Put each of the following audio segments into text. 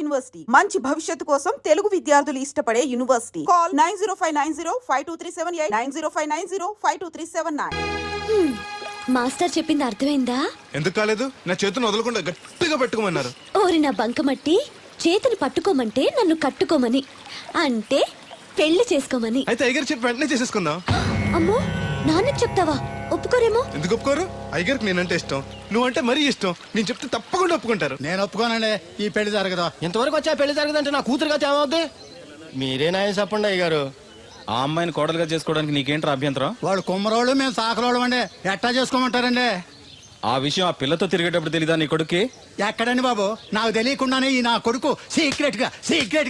University మంచి భవిష్యత్తు కోసం తెలుగు విద్యార్థులు ఇష్టపడే యూనివర్సిటీ. కాల్ 9059052378 9059052379. మాస్టర్ చెప్పింది అర్థమైందా? ఎందుకు కాలేదు? నా చేతును వదలకుండా గట్టిగా పట్టుకోమన్నారు. ఓరి నా బంకమట్టి, చేతిని పట్టుకోమంటే నన్ను కట్టుకోమని, అంటే పెళ్లి చేసుకోమని. అయితే అయ్యగారు చెప్పి వెంటనే చేసేసుకుందాం. అమ్మో, నాన్నకి చెప్తావా? ఒప్పుకోరేమో. ఎందుకు ఒప్పుకోరు? అయ్యగారికి నేనంటే ఇష్టం, నువ్వంటే మరీ ఇష్టం. నేను చెప్తే తప్పకుండా ఒప్పుకుంటారు. నేను ఒప్పుకోనండి, ఈ పెళ్లి జరగదు. ఇంతవరకు వచ్చా పెళ్లి జరగదంటే నా కూతురుగా ఏమవుద్ది? మీరే నాయం చెప్పండి అయ్యగారు. ఆ అమ్మాయిని కోడలుగా చేసుకోవడానికి నీకేంట్రా అభ్యంతరం? వాడు కుమ్మరోళ్ళు, మేము సాకరోళ్ళు అండి. ఎట్టా చేసుకోమంటారండి? ఆ విషయం ఆ పిల్లతో తిరిగేటప్పుడు తెలీదా నీ కొడుక్కి? ఎక్కడండి బాబు, నాకు తెలియకుండానే ఈ నా కొడుకు సీక్రెట్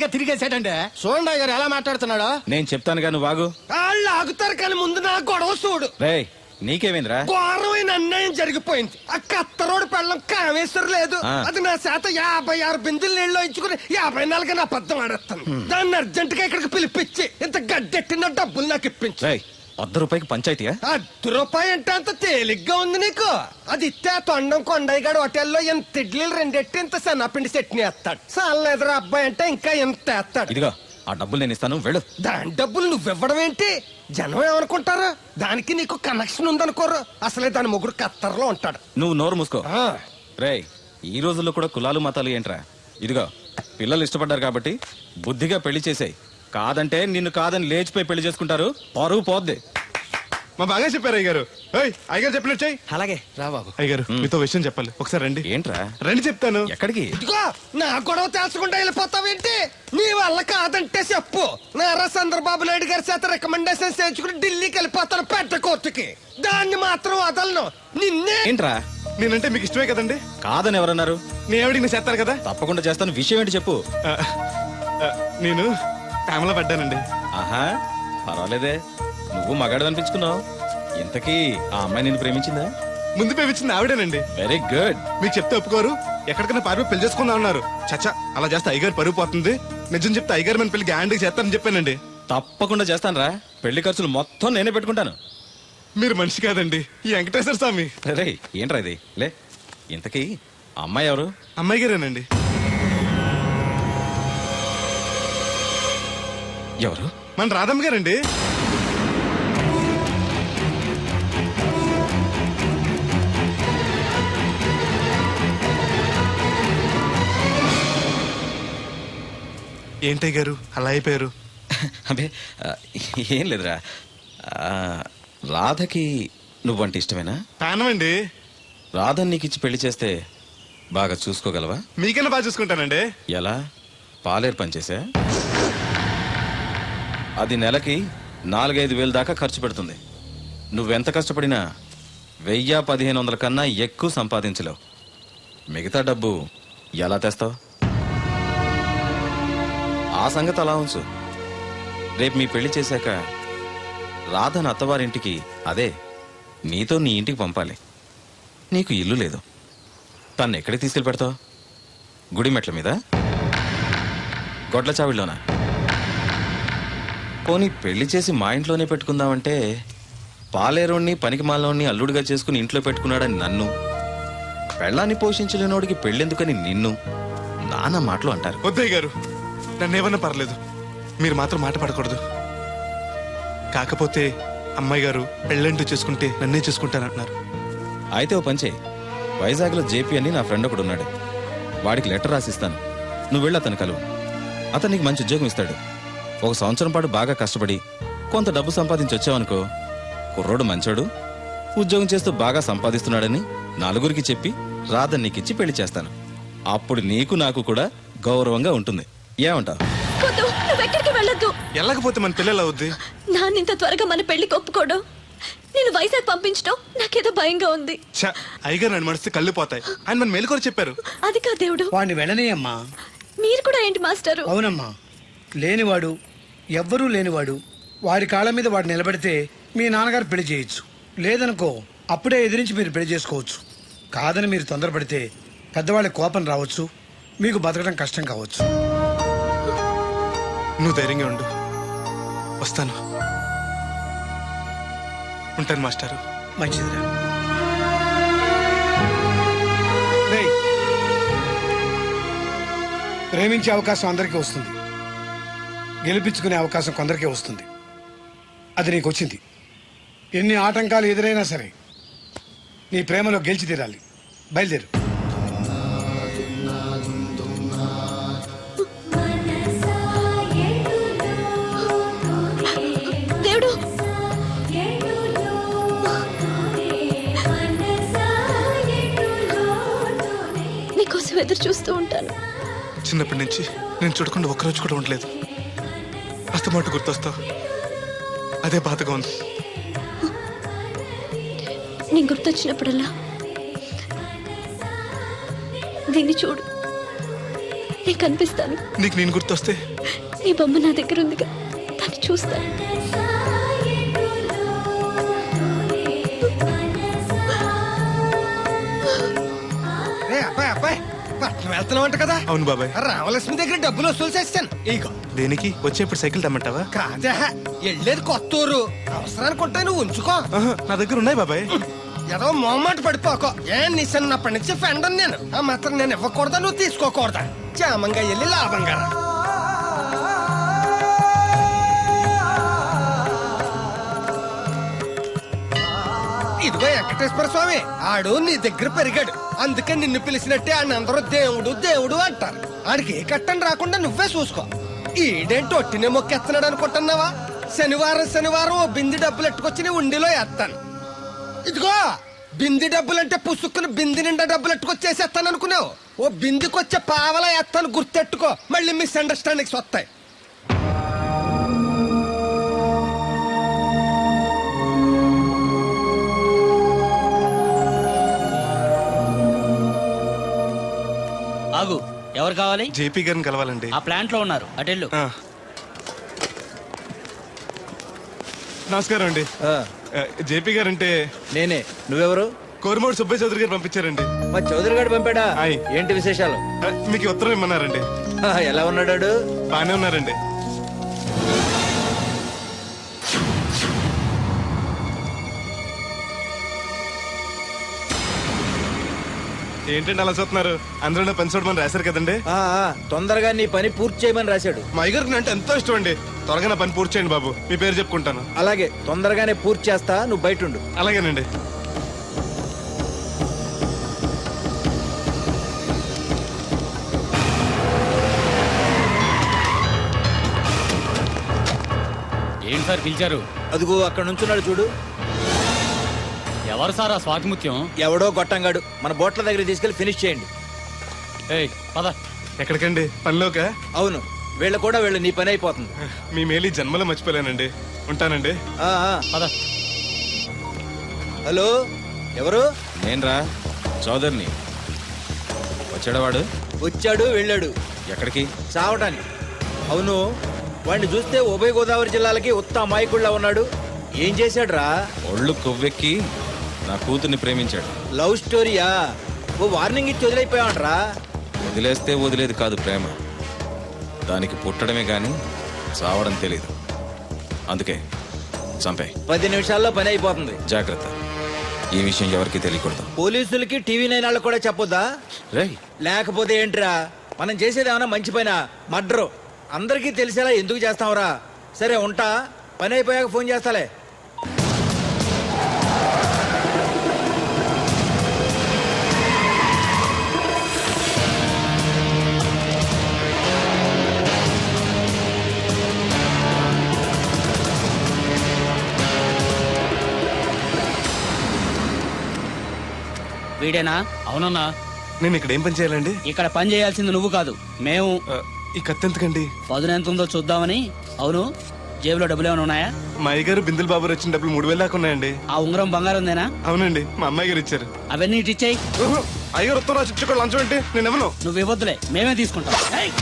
గా తిరిగేసాడండి. చూడండి అయ్యారు ఎలా మాట్లాడుతున్నాడా. నేను చెప్తాను కానీ వాగు. వాళ్ళు ఆగుతారు కానీ ముందు నా గొడవ చూడు. రేయ్, నీకేమైందిరా? ఘోరమైన అన్యాయం జరిగిపోయింది. ఆ కత్తరోడు పెళ్ళం కామేశ్వరం లేదు. అది నా శాత 56 బిందులు నీళ్ళు ఇచ్చుకుని 54 నా అబద్ధం ఆడేస్తాను. దాన్ని అర్జెంట్ గా ఇక్కడికి పిలిపించి ఇంత గడ్డెట్టిన డబ్బులు నాకు ఇప్పించు. ₹100 పంచాయతీయా? ₹10 అంటే అంత తేలిగ్గా ఉంది నీకు. అది ఇస్తే ఆ తొండం కొండయ్యగాడు హోటల్లో ఎంత ఇడ్లీలు రెండెట్టి ఇంత సన్నపిండి చట్నీ వేస్తాడు. సాల ఎదురు అబ్బాయి అంటే ఇంకా ఎంత వేస్తాడు. ఇదిగో ఆ డబ్బులు నేను ఇస్తాను, వెళ్ళు. దాని డబ్బులు నువ్వివ్వడం ఏంటి? జనం ఏమనుకుంటారు? దానికి నీకు కనెక్షన్ ఉందనుకోరు. అసలే దాని మొగుడు కత్తర్లో ఉంటాడు. నువ్వు నోరు మూసుకో. రేయ్, ఈ రోజుల్లో కూడా కులాలు మతాలు ఏంట్రా? ఇదిగో పిల్లలు ఇష్టపడ్డారు కాబట్టి బుద్ధిగా పెళ్లి చేసాయి. కాదంటే నిన్ను కాదని లేచిపోయి పెళ్లి చేసుకుంటారు, పరువు పోద్ది. మా బాగా చెప్పారు అయ్యగారు. అయ్యగారు చెప్పినట్టు చెయ్యి. అలాగే రా బాబు. అయ్యగారు మీతో విషయం చెప్పాలి, ఒకసారి రండి. ఏంట్రా? రండి చెప్తాను. ఎక్కడికి? ఇదిగో నా గొడవ తెలుసుకుంటా వెళ్ళిపోతావేంటి? నీ వల్ల కాదంటే చెప్పు. నారా చంద్రబాబు నాయుడు గారి చేత రికమెండేషన్ చేయించుకుని ఢిల్లీకి వెళ్ళిపోతాను పెద్ద కోర్టుకి. దాన్ని మాత్రం వదలను. నిన్నే. ఏంట్రా? నేనంటే మీకు ఇష్టమే కదండి. కాదని ఎవరన్నారు? నేను ఎవడికి నేను చేస్తాను కదా. తప్పకుండా చేస్తాను. విషయం ఏంటి చెప్పు. నేను ప్రేమలో పడ్డానండి. ఆహా, పర్వాలేదే, నువ్వు మగాడు అనిపించుకున్నావు. ఇంతకీ ఆ అమ్మాయి నిన్ను ప్రేమించిందా? ముందు ప్రేమించింది ఆవిడేనండి. Very good. మీకు చెప్తే ఒప్పుకోరు. ఎక్కడికైనా పారిపోయి పెళ్లి చేసుకుందాం అన్నారు. చచ్చా, అలా చేస్తే అయ్యగారు పరుగు పోతుంది. నిజం చెప్తే అయ్యగారు మన పెళ్లి గ్యాండ్కి చేస్తానని చెప్పానండి. తప్పకుండా చేస్తాను రా. పెళ్లి ఖర్చులు మొత్తం నేనే పెట్టుకుంటాను. మీరు మనిషి కాదండి, ఈ వెంకటేశ్వర స్వామి. రే, ఏంట్రా ఇది? లే, ఇంతకీ ఆ అమ్మాయి ఎవరు? అమ్మాయి గారేనండి. ఎవరు? మన రాధమ్మ గారండి. ఏంటయ్య గారు అలా అయిపోయారు? అబే, ఏం లేదురా. రాధకి నువ్వంటే ఇష్టమేనా? ప్రాణమండి. రాధని నీకు ఇచ్చి పెళ్లి చేస్తే బాగా చూసుకోగలవా? మీకన్నా బాగా చూసుకుంటానండి. ఎలా? పాలేరు పనిచేసా? అది నెలకి 4-5 వేలు దాకా ఖర్చు పెడుతుంది. నువ్వెంత కష్టపడినా 1000-1500 కన్నా ఎక్కువ సంపాదించలేవు. మిగతా డబ్బు ఎలా తెస్తావు? ఆ సంగతి అలా ఉంచు. రేపు మీ పెళ్లి చేశాక రాధను అత్తవారింటికి, అదే నీతో నీ ఇంటికి పంపాలి. నీకు ఇల్లు లేదు. తను ఎక్కడికి తీసుకెళ్ళి పెడతావు? గుడి మెట్ల మీద? గొడ్ల చావిడిలోనా? పోనీ పెళ్లి చేసి మా ఇంట్లోనే పెట్టుకుందామంటే పాలేరోణ్ణి పనికి మాలోని అల్లుడిగా చేసుకుని ఇంట్లో పెట్టుకున్నాడని నన్ను, పెళ్ళాన్ని పోషించలేనోడికి పెళ్ళెందుకని నిన్ను నానా మాటలు అంటారు. వద్దయ్య గారు, నన్నేమన్నా పర్లేదు, మీరు మాత్రం మాట పడకూడదు. కాకపోతే అమ్మాయి గారు పెళ్ళంటూ చేసుకుంటే నన్నే చేసుకుంటానంటున్నారు. అయితే ఓ పంచే, వైజాగ్లో జేపీ అని నా ఫ్రెండ్ ఒకడు ఉన్నాడు. వాడికి లెటర్ రాసిస్తాను, నువ్వు వెళ్ళి అతను కలువు. అతను నీకు మంచి ఉద్యోగం ఇస్తాడు. 1 సంవత్సరం పాటు బాగా కష్టపడి కొంత డబ్బు సంపాదించి వచ్చావనుకో, కుర్రోడు మంచోడు, ఉద్యోగం చేస్తూ బాగా సంపాదిస్తున్నాడని నలుగురికి చెప్పి రాధని నీకిచ్చి పెళ్లి చేస్తాను. అప్పుడు నీకు నాకు కూడా గౌరవంగా ఉంటుంది. ఏమంటావు? వెళ్ళకపోతే మన పిల్లలు అవుద్ది. నాన్నింత త్వరగా మన పెళ్లికి ఒప్పుకోడు. నేను వైజాగ్ పంపించడం నాకేదో భయంగా ఉంది. అయ్యగారు నన్ను మనస్తే కళ్ళు పోతాయి. ఆయన మన మేలు కూడా చెప్పారు. అది కాదు దేవుడు. వాడిని వెళ్ళనీయమ్మా. మీరు కూడా ఏంటి మాస్టారు? అవునమ్మా, లేనివాడు, ఎవ్వరూ లేనివాడు, వాడి కాళ్ళ మీద వాడు నిలబడితే మీ నాన్నగారు పెళ్లి చేయొచ్చు. లేదనుకో, అప్పుడే ఎదిరించి మీరు పెళ్లి చేసుకోవచ్చు. కాదని మీరు తొందరపడితే పెద్దవాళ్ళ కోపం రావచ్చు, మీకు బతకడం కష్టం కావచ్చు. నువ్వు ధైర్యంగా ఉండు, వస్తాను. ఉంటాను మాస్టారు. మంచిదిరా. ప్రేమించే అవకాశం అందరికీ వస్తుంది, గెలిపించుకునే అవకాశం కొందరికే వస్తుంది. అది నీకు వచ్చింది. ఎన్ని ఆటంకాలు ఎదురైనా సరే నీ ప్రేమలో గెలిచి తీరాలి. బయలుదేరు. దేవుడు, నీకోసం ఎదురు చూస్తూ ఉంటాను. చిన్నప్పటి నుంచి నేను చూడకుండా ఒక్కరోజు కూడా ఉండలేదు. అస్తమాట గుర్తొస్తావు, అదే బాధగా ఉంది. నేను గుర్తొచ్చినప్పుడల్లా దీన్ని చూడు, నేను కనిపిస్తాను. నీకు నేను గుర్తొస్తే నీ బొమ్మ నా దగ్గర ఉందిగా, దాన్ని చూస్తాను. రే అబ్బాయి అబ్బాయి, పట్నం వెళ్తున్నావంట కదా? అవును బాబాయ్. రామలక్ష్మి దగ్గర డబ్బులు వసూలు చేస్తాను. ఇగో. దేనికి? వచ్చేప్పుడు సైకిల్ తెమ్మంటావా? కాదే, వెళ్ళేది కొత్త ఊరు, అవసరానికి ఉంటాయి, నువ్వు ఉంచుకో. ఆహా, నా దగ్గర ఉన్నాయి బాబాయ్. ఏదో మొహమాట పడిపోకో. నీ చిన్నప్పటి నుంచి ఫ్రెండ్ నేను. ఆ మాత్రం నేను ఇవ్వకూడదా, నువ్వు తీసుకోకూడదా? క్షేమంగా వెళ్ళి లాభంగా రా. ఇదిగో వెంకటేశ్వర స్వామి, ఆడు నీ దగ్గర పెరిగాడు, అందుకే నిన్ను పిలిచినట్టే ఆయన అందరూ దేవుడు దేవుడు అంటారు. ఆడికి ఏ కట్టం రాకుండా నువ్వే చూసుకో. ఈడేంటి ఒట్టినే మొక్కెత్తనాడు అనుకుంటున్నావా? శనివారం శనివారం ఓ బింది డబ్బులు ఎట్టుకొచ్చి నీ ఉండిలో వేస్తాను. ఇదిగో బింది డబ్బులంటే పుసుక్కుని బింది నిండా డబ్బులు ఎట్టుకొచ్చేసేస్తాను అనుకున్నావు. ఓ బిందికొచ్చే పావలా వేస్తాను, గుర్తెట్టుకో. మళ్ళీ మిస్అండర్స్టాండింగ్స్ వస్తాయి. ఆగు, ఎవరు కావాలి? జేపీ గారిని కలవాలండి. ఆ ప్లాంట్ లో ఉన్నారు, అటెళ్ళు. నమస్కారం అండి. జేపీ గారు అంటే నేనే. నువ్వెవరు? కోరమూడు సుబ్బయ్య చౌదరి గారు పంపించారండి. మా చౌదరి గారు పంపాడా? ఆయ్. ఏంటి విశేషాలు? మీకు ఉత్తరం ఇమ్మన్నారండి. ఎలా ఉన్నాడు? బానే ఉన్నారండి. ఏంటండి అలా చూస్తున్నారు? అందరూ పని చూడమని రాశారు కదండి. తొందరగా నీ పని పూర్తి చేయమని రాశాడు. మా అయ్యగారికి అంటే ఎంతో ఇష్టం అండి. త్వరగా నా పని పూర్తి చేయండి బాబు, మీ పేరు చెప్పుకుంటాను. అలాగే, తొందరగానే పూర్తి చేస్తా, నువ్వు బయట ఉండు. అలాగేనండి. ఏంటి సార్ పిలిచారు? అదిగో అక్కడ నుంచున్నాడు చూడు. ఎవరు సార్ ఆ స్వాతిముత్యం? ఎవడో గొట్టంగాడు. మన బోట్ల దగ్గర తీసుకెళ్లి ఫినిష్ చేయండి. ఏయ్ పద. ఎక్కడికండి? పనిలోక? అవును, వీళ్ళ కూడా వీళ్ళు, నీ పని అయిపోతుంది. మీ మేలు ఈ జన్మలో మర్చిపోలేనండి. ఉంటానండి. పద. హలో, ఎవరు? నేనరా, చౌదరిని. వచ్చాడవాడు? వచ్చాడు, వెళ్ళాడు. ఎక్కడికి? చావటానికి. అవును, వాడిని చూస్తే ఉభయ గోదావరి జిల్లాలకి ఉత్త అమాయకుడిలా ఉన్నాడు. ఏం చేశాడు రా? ఒళ్ళు కొవ్వెక్కి నా కూతుర్ని ప్రేమించాడు. లవ్ స్టోరీయా? ఓ వార్నింగ్ ఇచ్చి వదిలైపోయావంట్రా. వదిలేస్తే వదిలేది కాదు ప్రేమ, దానికి పుట్టడమే గాని చావడం తెలీదు. అందుకే చంపే. 10 నిమిషాల్లో పని అయిపోతుంది. జాగ్రత్త, ఈ విషయం ఎవరికి తెలియకూడదు. పోలీసులకి టీవీ 9 వాళ్ళకి కూడా చెప్పొద్దా? రేయ్, లేకపోతే ఏంట్రా, మనం చేసేది ఏమన్నా మంచి పైన మర్డరు. అందరికీ తెలిసేలా ఎందుకు చేస్తావురా? సరే ఉంటా, పని అయిపోయాక ఫోన్ చేస్తాలే. వీడేనా? అవునన్నా. నేను ఇక్కడ ఏం పని చేయాలండి? ఇక్కడ పని చేయాల్సింది నువ్వు కాదు, మేము. ఈ కత్తి ఎందుకండి? పదును ఎంత ఉందో చూద్దామని. అవును, జేబులో డబ్బులు ఏమైనా ఉన్నాయా? మా అయ్యగారు బిందులు బాబు వచ్చిన డబ్బులు 3000 దాకా ఉన్నాయండి. ఆ ఉంగరం బంగారం ఉందేనా? అవునండి, మా అమ్మాయి గారు ఇచ్చారు. అవన్నీ ఇటు ఇచ్చేయి. అయ్యగారు ఉత్తరం రాసి ఇచ్చుకో, లంచం ఏంటి? నేను ఇవ్వను. నువ్వు ఇవ్వద్దులే, మేమే తీసుకుంటాం. ఏయ్!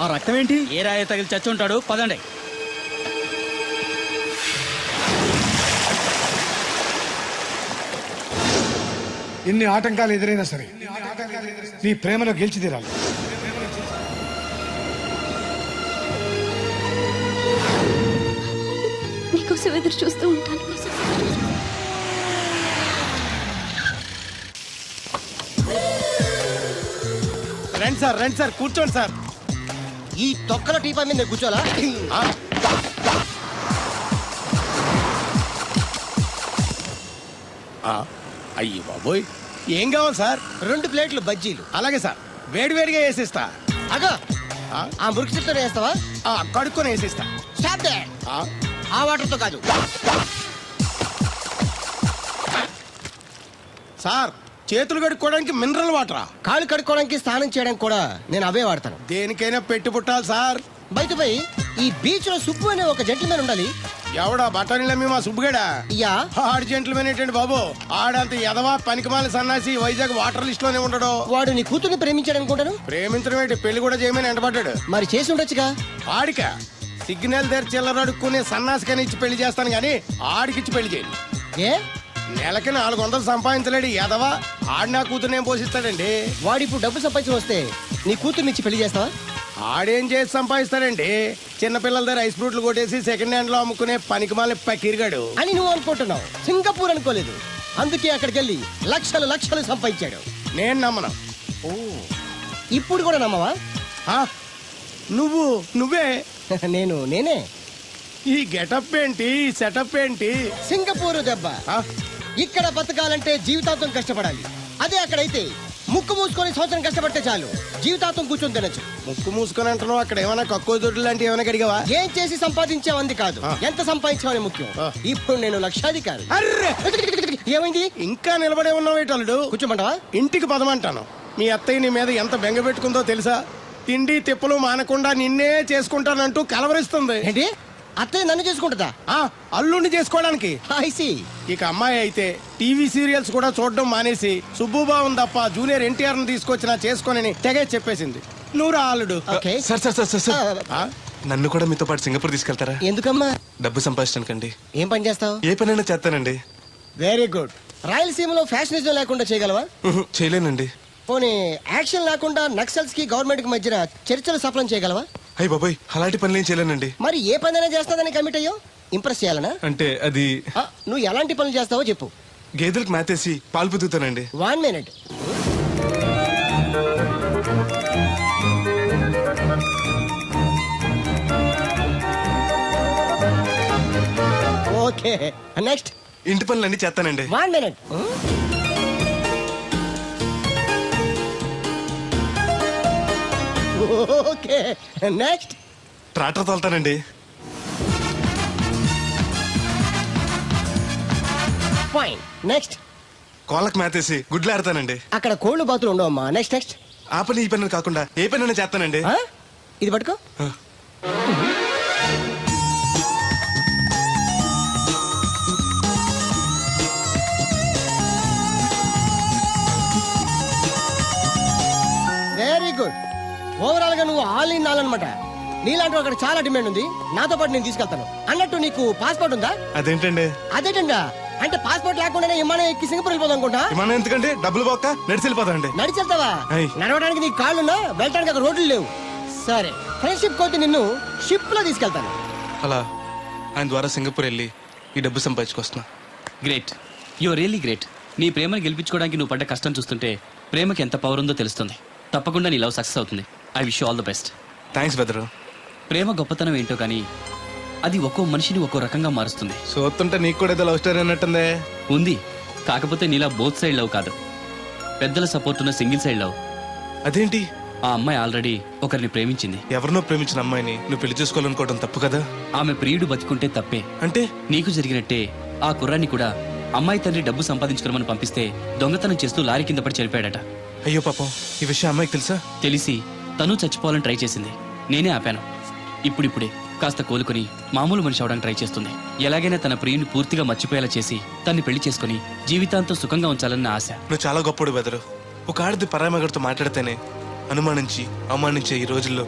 ఆ రక్తం ఏంటి? ఏ రాయ తగిలి చచ్చి ఉంటాడు, పదండి. ఎన్ని ఆటంకాలు ఎదురైనా సరే నీ ప్రేమలో గెలిచి తీరాలి. నీకోసం ఎదురు చూస్తూ ఉంటాను. రండి సార్ కూర్చోండి సార్. ఈ తొక్కల టీపా మీద నేను కూర్చోాలా? అయ్యి బాబోయ్, ఏం కావాలి సార్? 2 ప్లేట్లు బజ్జీలు. అలాగే సార్, వేడివేడిగా వేసిస్తా. అగో ఆ మురికి చెప్తా వేస్తావా? కడుక్కొని వేసిస్తా. స్టాప్ దే. ఆ వాటర్ తో కాదు సార్, చేతులు కడుక్కోవడానికి మినరల్ వాటరా? కాళ్ళు కడుక్కోవడానికి స్నానం చేయడానికి కూడా నేను అవే వాడతాను. దేనికైనా పెట్టి పుట్టాలి సార్. బయటపై ఈ బీచ్ లో సుబ్బు అనే ఒక జెంటిల్మెన్ ఉండాలి. ఎవడా బఠానీల మీ మా సుబ్బుగడా? యా. ఆడు జెంట్లమెన్ ఏంటండి బాబు? ఆడంత ఎదవా పనికిమాల సన్నాసి వైజాగ్ వాటర్ లిస్ట్ లోనే ఉండడు. వాడు నీ కూతుర్ని ప్రేమించాడు అనుకుంటాను. ప్రేమించడం ఏంటి, పెళ్లి కూడా చేయమని ఎంటబడ్డాడు. మరి చేసి ఉండొచ్చుగా. ఆడిక సిగ్నల్ దగ్గర చిల్లర అడుక్కునే సన్నాసికని ఇచ్చి పెళ్లి చేస్తాను గానీ ఆడికిచ్చి పెళ్లి చేయండి. ఏ నెలకి 400 సంపాదించలేడు ఎదవా. ఆడి నా కూతురునేం పోషిస్తాడండి? వాడు ఇప్పుడు డబ్బు సంపాదించి వస్తే నీ కూతుర్ని ఇచ్చి పెళ్లి చేస్తావా? ఆడేం చేసి సంపాదిస్తాడండి? చిన్నపిల్లల దగ్గర ఐస్ ఫ్రూట్లు కొట్టేసి సెకండ్ హ్యాండ్ లో అమ్ముకునే పనికిమాల పకీర్గాడు అని నువ్వు అనుకుంటున్నావు. సింగపూర్ అనుకోలేదు. అందుకే అక్కడికి వెళ్ళి లక్షలు సంపాదించాడు. నేను నమ్మను. ఇప్పుడు కూడా నమ్మవా? ఆ? నువ్వే నేనే. ఈ గెటప్ ఏంటి, ఈ సెటప్ ఏంటి? సింగపూర్ దెబ్బ. ఆ? ఇక్కడ బతకాలంటే జీవితాంతం కష్టపడాలి. అదే అక్కడైతే ముక్కు మూసుకొని సంవత్సరం కష్టపడితే చాలు, జీవితాంతం కూర్చొని తినచ్చు. ముక్కు మూసుకొని అంటున్నావు, అక్కడ ఏమైనా కక్కువ దొడ్డు లాంటి ఏమైనా కడిగావా? ఏం చేసి సంపాదించావంది కాదు, ఎంత సంపాదించావని ముఖ్యం. ఇప్పుడు నేను లక్షాధికారి. అర్రే, ఏమైంది? ఇంకా నిలబడే ఉన్నావు ఏటల్లుడు? కూర్చోమంటావా? ఇంటికి పదమంటాను. మీ అత్తయ్య నీ మీద ఎంత బెంగ పెట్టుకుందో తెలుసా? తిండి తిప్పలు మానకుండా నిన్నే చేసుకుంటానంటూ కలవరిస్తుంది. ఏంటి? అత్తయ్య నన్ను చేసుకుంటుందా? అల్లుడిని చేసుకోవడానికి. I see. ఇక అమ్మాయి అయితే టీవీ సీరియల్స్ కూడా చూడడం మానేసి సుబ్బుబాబు తప్ప జూనియర్ ఎన్టీఆర్ ని తీసుకొచ్చిన చేసుకోనని తెగే చెప్పేసింది. నువ్వు రా అల్లుడు. Okay. సార్ ఆ, నన్ను కూడా మీతో పాటు సింగపూర్ తీసుకెళ్తారా? ఎందుకమ్మా? డబ్బు సంపాదించడానికండి. ఏం పని చేస్తావు? ఏ పనైనా చేస్తానండి. Very good. రాయలసీమలో ఫ్యాషనిజం లేకుండా చేయగలవా? చేయలేనండి. పోనీ యాక్షన్ లేకుండా నక్సల్స్ కి గవర్నమెంట్ కి మధ్యన చర్చలు సఫలం చేయగలవా? అయ్యి బాబాయ్, అలాంటి పనులు ఏం చేయలేనండి. మరి ఏ పనైనా చేస్తాదని కమిట్ అయ్యో? ఇంప్రెస్ చేయాలనా? అంటే అది నువ్వు ఎలాంటి పనులు చేస్తావో చెప్పు. గేదెలకు మేతేసి పాలు పుదుగుతానండి. 1 minute. Okay, next. ఇంటి పనులు అన్ని చేస్తానండి. 1 minute. Okay, next. ట్రాక్టర్ తోలుతానండి. Fine, next. కోళ్ళకు మేతేసి గుడ్లు ఆడతానండి. అక్కడ కోళ్ళు బాతులు ఉండవమ్మా. Next next. ఆ పని ఈ పని కాకుండా ఏ పనైనా చేస్తానండి. ఇది పట్టుకో. Very good. ఓవరాల్ గా నువ్వు ఆల్ ఇన్ ఆల్ అనమాట. నీలాంటి అక్కడ చాలా డిమాండ్ ఉంది. నాతో పాటు నేను తీసుకెళ్తాను. అన్నట్టు నీకు పాస్పోర్ట్ ఉందా? అదేంటండి? అదేటండా అంటే పాస్పోర్ట్ లేకుండానే విమానం ఎక్కి సింగపూర్ వెళ్ళిపోదాం అనుకుంటా. విమానం ఎందుకంటే డబ్బులు పోక నడిచి వెళ్ళిపోతానండి. నడిచి వెళ్తావా? నడవడానికి నీకు కాళ్ళున్నా, వెళ్ళడానికి అక్కడ రోడ్లు లేవు. సరే, ఫ్రెండ్షిప్ కోతి నిన్ను షిప్ లో తీసుకెళ్తాను. అలా ఆయన ద్వారా సింగపూర్ వెళ్ళి ఈ డబ్బు సంపాదించుకొస్తున్నా. Great, you really great. నీ ప్రేమను గెలిపించుకోవడానికి నువ్వు పడ్డ కష్టం చూస్తుంటే ప్రేమకి ఎంత పవర్ ఉందో తెలుస్తుంది. తప్పకుండా నీ లవ్ సక్సెస్ అవుతుంది. I wish you all the best. Thanks బెదరు. ప్రేమ గొప్పతనం ఏంటో కానీ అది ఒక్కో మనిషిని ఒక్కో రకంగా మారుస్తుంది. చూస్తుంటే నీకు కూడా ఏదో లవ్ స్టోరీ అన్నట్టుందే. ఉంది, కాకపోతే నీలా బోత్ సైడ్ లవ్ కాదు, పెద్దల సపోర్ట్ ఉన్న సింగిల్ సైడ్ లవ్. అదేంటి? ఆ అమ్మాయి ఆల్రెడీ ఒకరిని ప్రేమించింది. ఎవరినో ప్రేమించిన అమ్మాయిని నువ్వు పెళ్లి చేసుకోవాలనుకోవడం తప్పు కదా? ఆమె ప్రియుడు బతికుంటే తప్పే. అంటే నీకు జరిగినట్టే ఆ కుర్రాన్ని కూడా అమ్మాయి తండ్రి డబ్బు సంపాదించుకోమని పంపిస్తే దొంగతనం చేస్తూ లారీ కింద పడి చనిపోయాడట. అయ్యో పాపం, ఈ విషయం అమ్మాయికి తెలుసా? తెలిసి తను చచ్చిపోవాలని ట్రై చేసింది. నేనే ఆపాను. ఇప్పుడిప్పుడే కాస్త కోలుకొని మామూలు మనిషి అవడానికి ట్రై చేస్తుంది. ఎలాగైనా తన ప్రియుని పూర్తిగా మర్చిపోయేలా చేసి తన్ని పెళ్లి చేసుకుని జీవితాంతం సుఖంగా ఉంచాలన్న ఆశ. నువ్వు చాలా గొప్పడు బెదరు. ఒక ఆడది పరామగడితో మాట్లాడితేనే అనుమానించి అవమానించే ఈ రోజుల్లో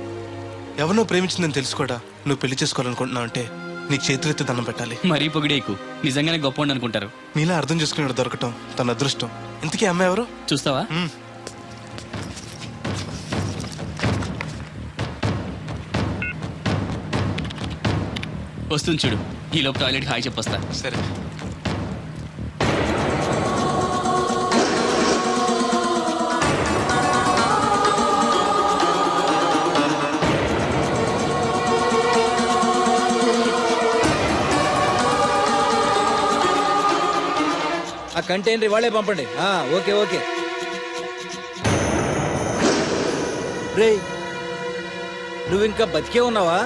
ఎవరినో ప్రేమించిందని తెలుసు కూడా నువ్వు పెళ్లి చేసుకోవాలనుకుంటున్నావు అంటే నీకు చేతులెత్తి దండం పెట్టాలి. మరీ పొగిడేకు, నిజంగానే గొప్ప అనుకుంటారు. నీలా అర్థం చేసుకునే దొరకటం తన అదృష్టం. ఇంతకీ అమ్మాయి ఎవరు? చూస్తావా? వస్తుంది చూడు. ఈ లోపు టాయిలెట్ హాయ్ చెప్పొస్తా. సరే. ఆ కంటైనర్ వాళ్ళే పంపండి. Okay okay. రే, నువ్వు ఇంకా బతికే ఉన్నావా?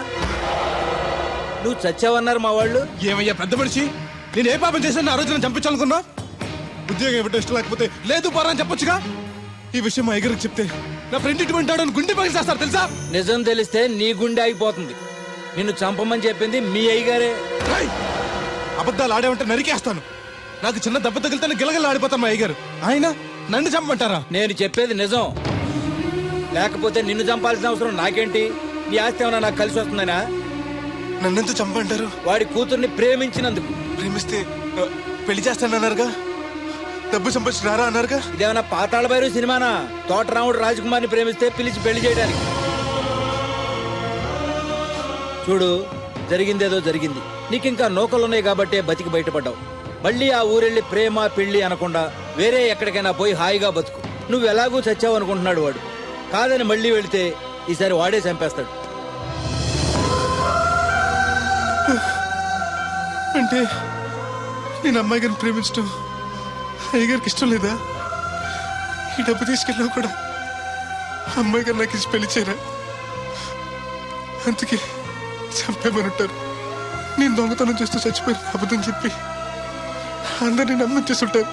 నువ్వు చచ్చావన్నారు మా వాళ్ళు. ఏమయ్యా పెద్ద మనిషి, నేను ఏ పాపం చేశాను ఆ రోజు నేను చంపించాలనుకున్నా? ఉద్యోగం ఇవ్వటం ఇష్టం లేకపోతే లేదు పోరా అని చెప్పొచ్చుగా. ఈ విషయం మా ఎగరికి చెప్తే నా ఫ్రెండ్ ఇటువంటి వాడు గుండె పగిలి చేస్తారు తెలుసా? నిజం తెలిస్తే నీ గుండె ఆగిపోతుంది. నిన్ను చంపమని చెప్పింది మీ అయ్యగారే. రేయ్, అబద్ధాలు ఆడేమంటే నరికేస్తాను. నాకు చిన్న దెబ్బ తగిలితే గిలగల ఆడిపోతాను మా అయ్యగారు. ఆయన నన్ను చంపమంటారా? నేను చెప్పేది నిజం. లేకపోతే నిన్ను చంపాల్సిన అవసరం నాకేంటి? నీ ఆస్తి ఏమన్నా నాకు కలిసి వస్తుందనా? నన్నెందుకు చంపంటారు? వాడి కూతుర్ని ప్రేమించినందుకు. ప్రేమిస్తే పెళ్లి చేస్తానన్నారుగా, డబ్బు సంపాదించి రారా అన్నారుగా. ఇదేమన్నా పాతాళ భైరవ్ సినిమానా? తోటరాముడు రాజకుమార్ని ప్రేమిస్తే పిలిచి పెళ్లి చేయడానికి. చూడు, జరిగిందేదో జరిగింది. నీకింకా నౌకలున్నాయి కాబట్టే బతికి బయటపడ్డావు. మళ్ళీ ఆ ఊరెళ్ళి ప్రేమ పెళ్లి అనకుండా వేరే ఎక్కడికైనా పోయి హాయిగా బతుకు. నువ్వు ఎలాగూ చచ్చావు అనుకుంటున్నాడు వాడు. కాదని మళ్ళీ వెళితే ఈసారి వాడే చంపేస్తాడు. అంటే నేను అమ్మాయి గారిని ప్రేమించడం అయ్యగారికి ఇష్టం లేదా? ఈ డబ్బు తీసుకెళ్ళినా కూడా అమ్మాయి గారు నాకు ఇచ్చి పెళ్లి చేయరా? అందుకే చంపేమని ఉంటారు. నేను దొంగతనం చేస్తూ చచ్చిపోయిన అబద్ధం చెప్పి అందరినీ నమ్మించేస్తుంటారు.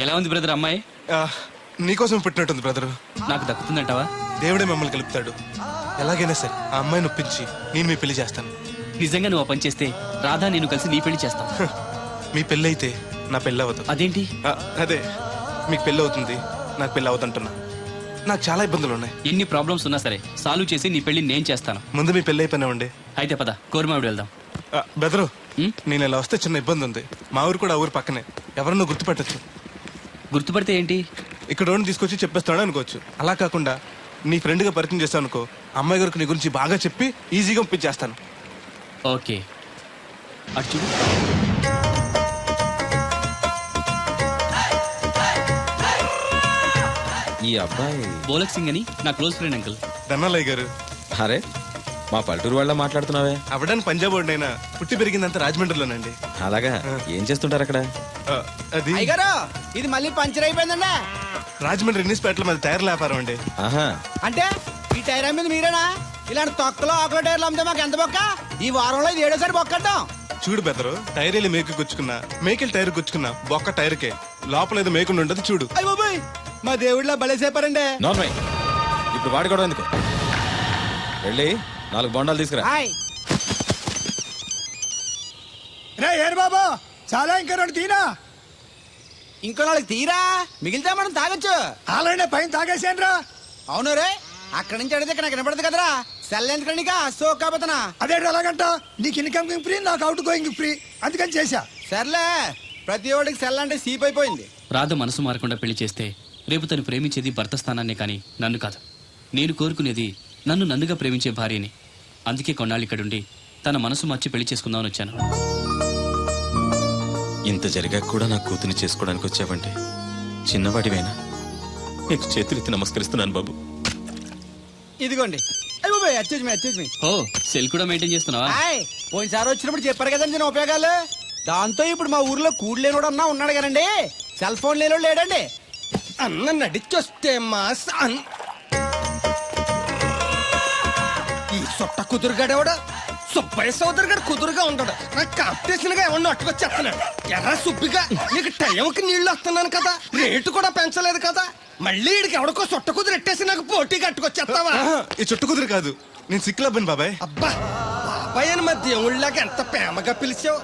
ఎలా ఉంది బ్రదర్ అమ్మాయి? నీకోసం పెట్టినట్టుంది బ్రదరు. నాకు దక్కుతుందంటావా? దేవుడే మమ్మల్ని కలుపుతాడు. ఎలాగైనా సరే ఆ అమ్మాయిని ఒప్పించి నేను మీ పెళ్లి చేస్తాను. నిజంగా నువ్వు ఆ పని చేస్తే రాధా నేను కలిసి నీ పెళ్లి చేస్తాం. మీ పెళ్ళి అయితే నా పెళ్ళి అవుతుంది. అదేంటి? అదే, మీకు పెళ్ళి అవుతుంది, నాకు పెళ్ళి అవుతుంటున్నా. నాకు చాలా ఇబ్బందులు ఉన్నాయి. ఎన్ని ప్రాబ్లమ్స్ ఉన్నా సరే సాల్వ్ చేసి నీ పెళ్లి నేను చేస్తాను. ముందు మీ పెళ్ళి అయిపోయినామండి. అయితే పద కోరమావిడి వెళ్దాం. బెదరు, నేను ఇలా వస్తే చిన్న ఇబ్బంది ఉంది. మా ఊరు కూడా ఆ ఊరు పక్కనే. ఎవరన్నా గుర్తుపెట్టచ్చు. గుర్తుపడితే ఏంటి? ఇక్కడ రోడ్డు తీసుకొచ్చి చెప్పేస్తాడు అనుకోవచ్చు. అలా కాకుండా నీ ఫ్రెండ్గా పరిచయం చేస్తాను అనుకో, అమ్మాయి గారికి నీ గురించి బాగా చెప్పి ఈజీగా పంపించేస్తాను. ఓకే, అటు చూడు. ఈ అబ్బాయి బోలక్ సింగ్ అని నా క్లోజ్ ఫ్రెండ్ అంకుల్. ధనాలయ్య గారు. అరే, మా పల్లెటూరు వాళ్ళ మాట్లాడుతున్నావే? అవడానికి పంజాబ్ వాడినైనా పుట్టి పెరిగిందంతా రాజమండ్రిలోనండి. అలాగా? ఏం చేస్తుంటారు అక్కడ? అది ఇది మళ్ళీ పంచర్ అయిపోయిందండి. రాజమండ్రి ఇన్నిస్పేటలో మాది టైర్ల వ్యాపారం అండి. ఆహా, అంటే ఈ టైర్ మీద మీరేనా? ఇలాంటి తొక్కలో ఆకుల టైర్లు అమ్మితే మాకు ఎంత బొక్క? ఈ వారంలో ఇది 7వ బొక్కడ్డాం. చూడు బెదరు, టైర్ వెళ్ళి మేకు గుచ్చుకున్నా, మేకెళ్ళి టైర్ గుచ్చుకున్నా, బొక్క టైర్కే. లోపల ఏదో మేకుండా ఉండదు చూడు. అయ్య బాబాయ్, మా దేవుడిలా బలేసేపారండి. Non why. ఇప్పుడు వాడుకోవడం ఎందుకు? వెళ్ళి 4 బొండాలు తీసుకురా. రే ఏరు బాబు, చాలా ఇంకా 2 తీరా. ఇంకో 4 తీరా మిగిలితే మనం తాగొచ్చు. ఆల్రెడీ పైన తాగేసాను రా. అవును రే, అక్కడి నుంచి అడిగితే ఇక్కడ నాకు వినపడదు కదరా. సెల్ ఎందుకండి సో కాబోతున్నా. అదే ఎలాగంట, నీకు ఇన్కమ్ ఫ్రీ, నాకు అవుట్ గోయింగ్ ఫ్రీ, అందుకని చేశా. సర్లే, ప్రతి ఒడికి సెల్ అంటే సీప్ అయిపోయింది. రాధ మనసు మారకుండా పెళ్లి చేస్తే రేపు తను ప్రేమించేది భర్త స్థానాన్నే కానీ నన్ను కాదు. నేను కోరుకునేది నన్ను నన్నుగా ప్రేమించే భార్యని. అందుకే కొన్నాళ్ళు ఇక్కడుండి తన మనసు మార్చి పెళ్లి చేసుకుందామని వచ్చాను. ఇంత జరిగాక కూడా నా కూతుని చేసుకోవడానికి వచ్చావంటే చిన్నవాడివైనా నీకు చేతులెత్తి నమస్కరిస్తున్నాను బాబు. ఇదిగోండి. అయ్య బాబాయ్, అచ్చేజ్ మీ. ఓ, సెల్ కూడా మెయింటైన్ చేస్తున్నావా? పోయినసారి వచ్చినప్పుడు చెప్పారు కదండి నేను ఉపయోగాలు. దాంతో ఇప్పుడు మా ఊర్లో కూడలేనోడు అన్నా ఉన్నాడు కదండి. సెల్ ఫోన్ లేనోడు లేడండి. అన్న నడిచొస్తే మాస్ ఈ సొట్ట కుదురుగాడేవాడు సుబ్బయ్య సోదరు గారు కుదురుగా ఉంటాడు. నాకు కాంపిటీషన్ గా ఏమన్నా అట్టుకొచ్చేస్తున్నాడు. ఎర్ర సుబ్బిగా నీకు టైంకి నీళ్లు వస్తున్నాను కదా, రేటు కూడా పెంచలేదు కదా. మళ్ళీ ఇడికి ఎవడికో సొట్ట కుదిరెట్టేసి నాకు పోటీ కట్టుకొచ్చేస్తావా? ఆహా, ఈ చుట్టు కుదిరి కాదు, నేను సిక్కులబ్బాను బాబాయ్. అబ్బా బాబాయ్ అని మా దేవుళ్ళకి ఎంత ప్రేమగా పిలిచావు.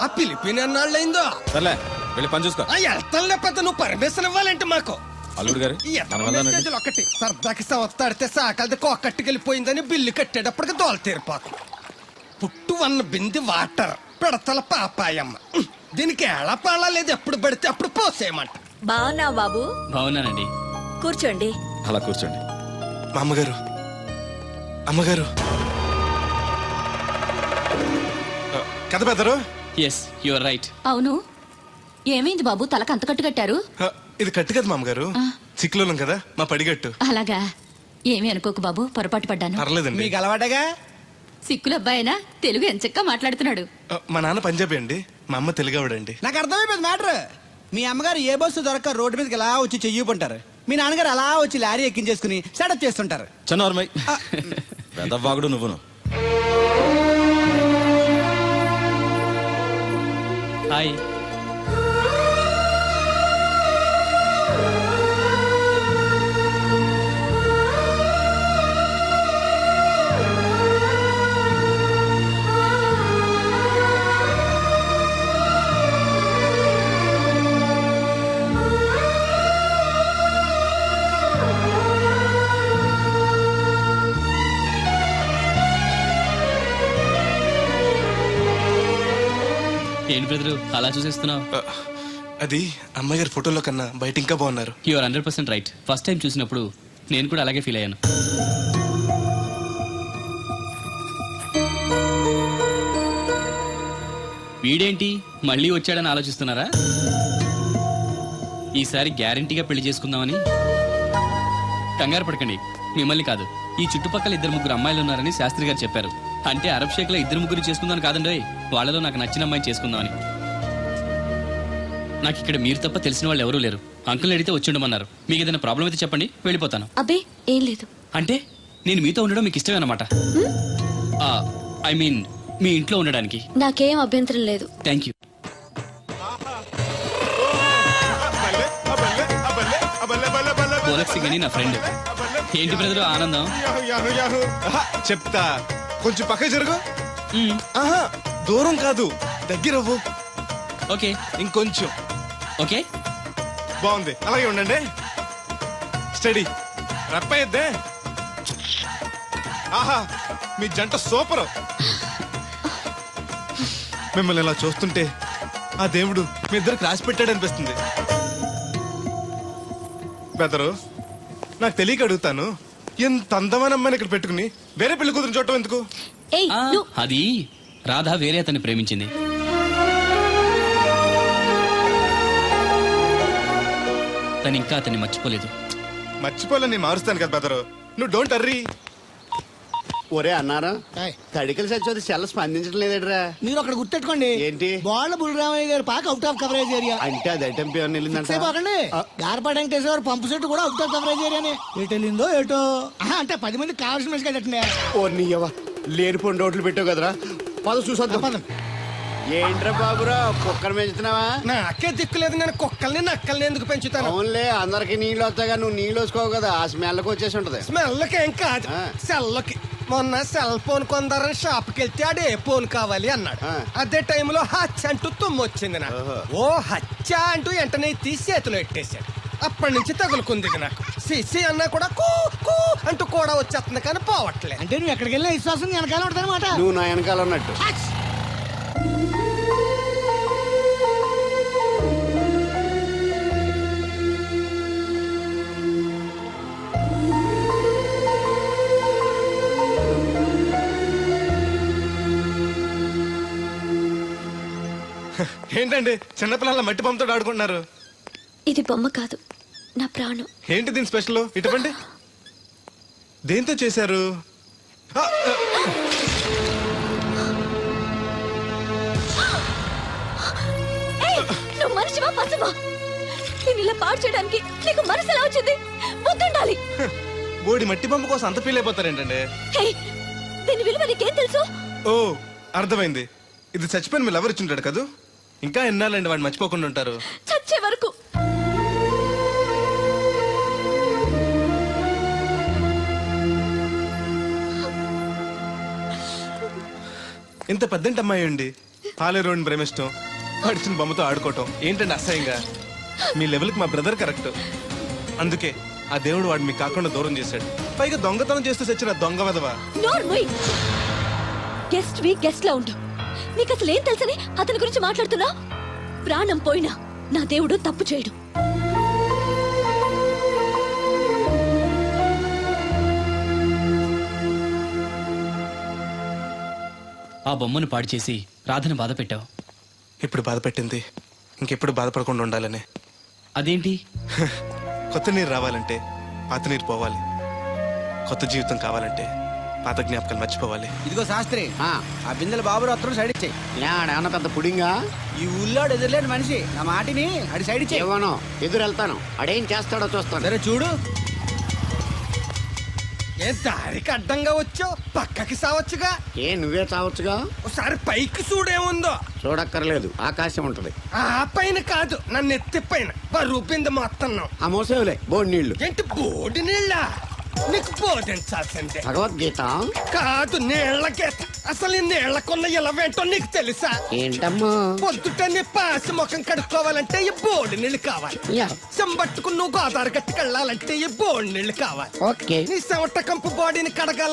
ఆ పిలిపిన ఎన్నాళ్ళైందో. సర్లే వెళ్ళి పని చూసుకో. ఆ వెళ్తాను లేకపోతే నువ్వు పర్మిషన్ ఇవ్వాలంటే మాకు. అల్లుడు గారు ఈ ఎదవ మెసేజ్లు ఒకటి సరదాకి సంవత్సరాడితే సాకలది కోకట్టుకెళ్ళిపోయిందని బిల్లు కట్టేటప్పటికి దోల తీరిపోతుంది. పుట్టు వన్న బింది వాటర్ పిడతల పాపాయమ్మ. దీనికి ఎలా పాలా లేదు, ఎప్పుడు పడితే అప్పుడు పోసేయమంట. బాగున్నావు బాబు? బాగున్నానండి. కూర్చోండి. అలా కూర్చోండి. మా అమ్మగారు, అమ్మగారు కథ పెద్దరు. Yes your right. అవును, ఏమైంది బాబు తలకు అంత కట్టు కట్టారు? ఇది కట్టు కదా మా అమ్మగారు, చిక్కులోలం కదా మా పడిగట్టు. అలాగా, ఏమీ అనుకోకు బాబు, పొరపాటు పడ్డాను. పర్లేదండి. మీకు అలవాటగా. సిక్కుల అబ్బాయినా తెలుగు ఎంచక్కా మాట్లాడుతున్నాడు. మా నాన్న పంజాబీ అండి, మా అమ్మ తెలుగావిడండి. నాకు అర్థమైపోయింది మ్యాటర్. మీ అమ్మగారు ఏ బస్సు దొరక్క రోడ్డు మీదకి ఎలా వచ్చి చెయ్యిపుంటారు, మీ నాన్నగారు అలా వచ్చి లారీ ఎక్కించేసుకుని సెటప్ చేస్తుంటారు. చన్నోర్మై వెదవ్వాగుడు నువ్వును. హాయ్. ఏంటి బ్రదరు అలా చూసేస్తున్నావు? అది అమ్మగారి ఫోటోలో కన్నా బయట ఇంకా బాగున్నారు. Your 100% right. ఫస్ట్ టైం చూసినప్పుడు నేను కూడా అలాగే ఫీల్ అయ్యాను. వీడేంటి మళ్ళీ వచ్చాడని ఆలోచిస్తున్నారా? ఈసారి గ్యారంటీగా పెళ్లి చేసుకుందామని. కంగారు పడకండి, మిమ్మల్ని కాదు, ఈ చుట్టుపక్కల 2-3 అమ్మాయిలు ఉన్నారని శాస్త్రి గారు చెప్పారు. అంటే అరబ్ షేక్ లో 2-3 చేసుకుందాం కాదండి, వాళ్ళలో నాకు నచ్చిన అమ్మాయిని చేసుకుందామని. నాకు ఇక్కడ మీరు తప్ప తెలిసిన వాళ్ళు ఎవరూ లేరు. అంకుల్ అడిగితే వచ్చి ఉండమన్నారు. మీకు ఏదైనా ప్రాబ్లం అయితే చెప్పండి, వెళ్ళిపోతాను. అబ్బే ఏం లేదు. అంటే నేను మీతో ఉండడం మీకు ఇష్టమే అన్నమాట. ఐ మీన్ మీ ఇంట్లో ఉండడానికి. నాకేం అభ్యంతరం లేదు. Thank you. బోలక్ సింగ్ అని నా ఫ్రెండ్. ఏంటి బ్రదర్ ఆనందం? చెప్తా, కొంచెం పక్క జరుగు. ఆహా, దూరం కాదు, దగ్గర అవ్వు. ఓకే, ఇంకొంచెం. ఓకే, బాగుంది, అలాగే ఉండండి. స్టడీ రప్పయ్యద్దే. ఆహా, మీ జంట సూపర్. మిమ్మల్ని ఇలా చూస్తుంటే ఆ దేవుడు మీ ఇద్దరికి రాసి పెట్టాడు అనిపిస్తుంది. బెదరు, నాకు తెలియక అడుగుతాను, ఎంత అందమైన అమ్మాయిని ఇక్కడ పెట్టుకుని వేరే పెళ్లి కూతురు చూడటం ఎందుకు? ఏయ్ నువ్వు అది రాధ వేరే అతన్ని ప్రేమించింది. తను ఇంకా అతన్ని మర్చిపోలేదు. మర్చిపోలేని మారుస్తాను కదా బెదరు, నువ్వు డోంట్ అర్రీ. ఒరే అన్నారా, తడికలు చచ్చి సెల్ స్పందించడం లేదట్రా. మీరు అక్కడ గుర్తెట్టుకోండి, ఏంటి? బాళ్ళ బుల్రామయ్య గారు పాక అవుట్ ఆఫ్ కవరేజ్ ఏరియా. అంటే అది ఐటమ్ పేరు వెళ్ళిందంటే గార్పాడు వెంకటేశ్వర పంపు సెట్ కూడా అవుట్ ఆఫ్ కవరేజ్ ఏరియానే. ఎటు వెళ్ళిందో ఏటో. అంటే 10 మంది కావాల్సిన మనిషి కదండి. ఓ నీయవ్వ, లేనిపోయిన రోడ్లు పెట్టావు కదరా. పద చూసొద్దాం. ఏంట్రా బాబురా, కుక్కర్ పెంచుతున్నావా? నాకే దిక్కులేదు, నేను కుక్కల్ని నక్కల్ని ఎందుకు పెంచుతాను? అవునులే, అందరికి నీళ్ళు వస్తాగా, నువ్వు నీళ్ళు వేసుకోవు కదా, ఆ స్మెల్కి వచ్చేసి ఉంటది. స్మెల్కి ఏం కాదు, సెల్కి. మొన్న సెల్ ఫోన్ కొందరని షాప్కి వెళ్తే ఆడే ఫోన్ కావాలి అన్నాడు. అదే టైంలో హచ్చ అంటూ తుమ్మొచ్చింది నాకు. ఓ హచ్చ అంటూ వెంటనే తీసి చేతిలో ఎట్టేశాడు. అప్పటి నుంచి తగులుకుంది ఇది నాకు. సిసి అన్నా కూడా కూ కూ అంటూ కూడా వచ్చేస్తుంది కానీ పోవట్లేదు. అంటే నువ్వు ఎక్కడికి వెళ్ళినా విశ్వాసం వెనకాల ఉంటానమాట. నువ్వు నా వెనకాల ఉన్నట్టు. ఏంటండి చిన్నపిల్లల మట్టి బొమ్మతో ఆడుకుంటున్నారు? ఇది బొమ్మ కాదు, నా ప్రాణం. ఏంటి దీని స్పెషల్? ఇటువంటి దేంతో చేశారు? నువ్వు మనిషివా పశువా? నేను ఇలా పాడు చేయడానికి నీకు మనసు ఎలా వచ్చింది? బుద్ధుండాలి. బోడి మట్టి బొమ్మ కోసం అంత ఫీల్ అయిపోతారేంటండి? దీని విలువ నీకేం తెలుసు? ఓ అర్థమైంది, ఇది చచ్చిపోయిన మీ లవర్ ఇచ్చుంటాడు కదా. ఇంకా ఎన్నాళ్ళండి వాడిని మర్చిపోకుండా ఉంటారు? చచ్చే వరకు. ఇంత పెద్దంటి అమ్మాయి అండి పాలేరోని ప్రేమిష్టం పడిచిన బొమ్మతో ఆడుకోవటం ఏంటండి అసహ్యంగా? మీ లెవెల్కి మా బ్రదర్ కరెక్ట్. అందుకే ఆ దేవుడు వాడు మీకు కాకుండా దూరం చేశాడు. పైగా దొంగతనం చేస్తూ చచ్చిన దొంగ వదవా. గెస్ట్ వి గెస్ట్ లా ఉండు. నీకు అసలు ఏం తెలుసని అతని గురించి మాట్లాడుతున్నా? ప్రాణం పోయినా నా దేవుడు తప్పు చేయడు. ఆ బొమ్మను పాడు చేసి రాధను బాధ పెట్టావు. ఇప్పుడు బాధ పెట్టింది ఇంకెప్పుడు బాధపడకుండా ఉండాలని. అదేంటి? కొత్త నీరు రావాలంటే పాత నీరు పోవాలి. కొత్త జీవితం కావాలంటే పాత జ్ఞాపకాలు మర్చిపోవాలి. ఇదిగో శాస్త్రి, ఆ బిందెల బాబు అత్తరు సైడ్ ఇచ్చేయి. ఏమన్నా పెద్ద పుడింగా? ఈ ఊళ్ళోడు ఎదురులేని మనిషి, నా మాటిని అడి సైడ్ ఇచ్చేయి. ఏమనో ఎదురు వెళ్తాను, అడేం చేస్తాడో చూస్తాను. సరే చూడు. ఏ దారికి అడ్డంగా వచ్చావు? పక్కకి సావచ్చుగా. ఏ నువ్వే చావచ్చుగా. ఒకసారి పైకి చూడేముందో. చూడక్కర్లేదు, ఆకాశం ఉంటది. ఆ పైన కాదు, నన్ను ఎత్తి పైన రూపింది మొత్తం. ఆ మోసేవులే బోడి నీళ్లు. ఏంటి బోడి నీళ్ళ? నీకు బోధించాల్సిందే. భగవద్గీత కాదు, నీళ్ల గీత. అసలు ఈ నీళ్లకున్న ఇలవేంటో నీకు తెలుసా? ఏంటమ్మా? పొద్దుట నీ పాసి ముఖం కడుక్కోవాలంటే ఈ బోడి నీళ్ళు కావాలి. యా. చెంబట్టుకుని నువ్వు గోదావరి గట్టుకెళ్ళాలంటే ఈ బోడి నీళ్ళు కావాలి. ఓకే. నీ చెమట కంపు బాడీని కడగాల